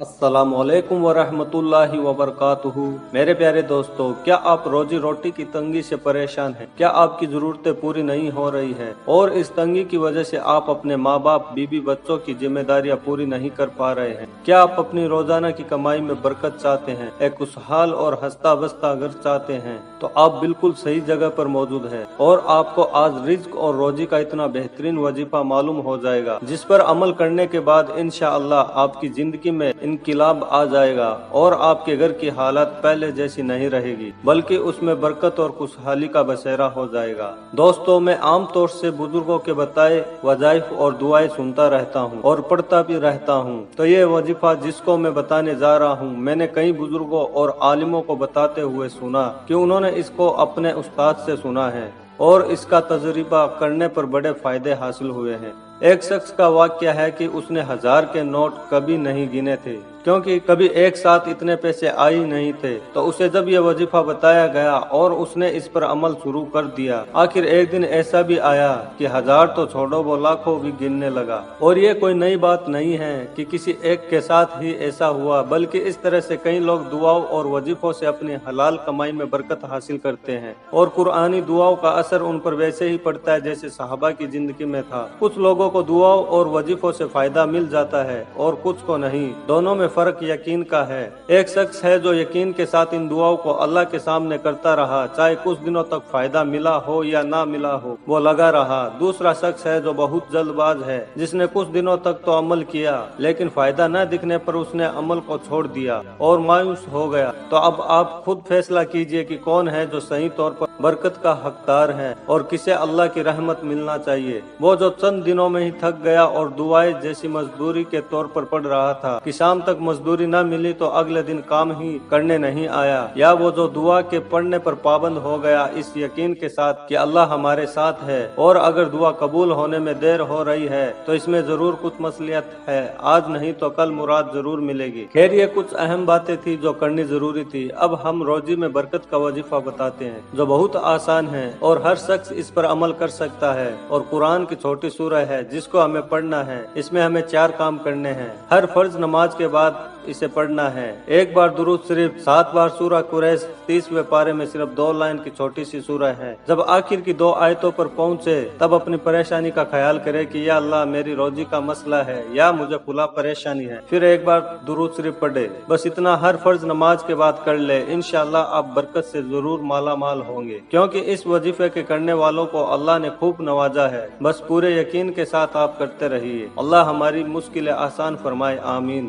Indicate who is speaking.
Speaker 1: अस्सलाम वालेकुम वरहमतुल्लाहि वबरकातुहू। मेरे प्यारे दोस्तों, क्या आप रोजी रोटी की तंगी से परेशान हैं? क्या आपकी जरूरतें पूरी नहीं हो रही हैं और इस तंगी की वजह से आप अपने माँ बाप, बीबी, बच्चों की जिम्मेदारियां पूरी नहीं कर पा रहे हैं? क्या आप अपनी रोजाना की कमाई में बरकत चाहते हैं, एक खुशहाल और हंसता बसता घर चाहते हैं? तो आप बिल्कुल सही जगह पर मौजूद हैं और आपको आज रिज्क और रोजी का इतना बेहतरीन वजीफा मालूम हो जाएगा जिस पर अमल करने के बाद इंशाअल्लाह आपकी जिंदगी में इनकिलाब आ जाएगा और आपके घर की हालत पहले जैसी नहीं रहेगी, बल्कि उसमें बरकत और खुशहाली का बसेरा हो जाएगा। दोस्तों, मैं आम तौर से बुजुर्गों के बताए वजाइफ और दुआएं सुनता रहता हूँ और पढ़ता भी रहता हूँ। तो ये वजीफा जिसको मैं बताने जा रहा हूँ, मैंने कई बुजुर्गों और आलिमों को बताते हुए सुना कि उन्होंने इसको अपने उस्ताद से सुना है और इसका तजुर्बा करने पर बड़े फायदे हासिल हुए हैं। एक शख्स का वाक्य है कि उसने 1000 के नोट कभी नहीं गिने थे, क्योंकि कभी एक साथ इतने पैसे आए ही नहीं थे। तो उसे जब यह वजीफा बताया गया और उसने इस पर अमल शुरू कर दिया, आखिर एक दिन ऐसा भी आया कि 1000 तो छोड़ो, वो लाखों भी गिनने लगा। और ये कोई नई बात नहीं है कि किसी एक के साथ ही ऐसा हुआ, बल्कि इस तरह से कई लोग दुआओं और वजीफों से अपनी हलाल कमाई में बरकत हासिल करते हैं और कुरानी दुआओं का असर उन पर वैसे ही पड़ता है जैसे सहाबा की जिंदगी में था। कुछ लोगों को दुआओं और वजीफों से फायदा मिल जाता है और कुछ को नहीं। दोनों में फर्क यकीन का है। एक शख्स है जो यकीन के साथ इन दुआओं को अल्लाह के सामने करता रहा, चाहे कुछ दिनों तक फायदा मिला हो या ना मिला हो, वो लगा रहा। दूसरा शख्स है जो बहुत जल्दबाज है, जिसने कुछ दिनों तक तो अमल किया, लेकिन फायदा न दिखने पर उसने अमल को छोड़ दिया और मायूस हो गया। तो अब आप खुद फैसला कीजिए कि कौन है जो सही तौर पर बरकत का हकदार है और किसे अल्लाह की रहमत मिलना चाहिए। वो जो चंद दिनों में ही थक गया और दुआएं जैसी मजदूरी के तौर पर पढ़ रहा था कि शाम तक मजदूरी न मिली तो अगले दिन काम ही करने नहीं आया, या वो जो दुआ के पढ़ने पर पाबंद हो गया इस यकीन के साथ कि अल्लाह हमारे साथ है और अगर दुआ कबूल होने में देर हो रही है तो इसमें जरूर कुछ मसलियत है, आज नहीं तो कल मुराद जरूर मिलेगी। खैर, ये कुछ अहम बातें थी जो करनी जरूरी थी। अब हम रोजी में बरकत का वजीफा बताते हैं जो बहुत आसान है और हर शख्स इस पर अमल कर सकता है और कुरान की छोटी सूरह है जिसको हमें पढ़ना है। इसमें हमें 4 काम करने हैं। हर फर्ज नमाज के बाद इसे पढ़ना है। एक बार दुरूद शरीफ, 7 बार सूरह कुरैश, 30वें पारे में सिर्फ 2 लाइन की छोटी सी सूरह है। जब आखिर की 2 आयतों पर पहुंचे तब अपनी परेशानी का ख्याल करे कि या अल्लाह, मेरी रोजी का मसला है या मुझे फुला परेशानी है। फिर एक बार दुरूद शरीफ पढ़े। बस इतना हर फर्ज नमाज के बाद कर ले, इंशाअल्लाह आप बरकत से जरूर माला माल होंगे, क्योंकि इस वजीफे के करने वालों को अल्लाह ने खूब नवाजा है। बस पूरे यकीन के साथ आप करते रहिए। अल्लाह हमारी मुश्किलें आसान फरमाए। आमीन।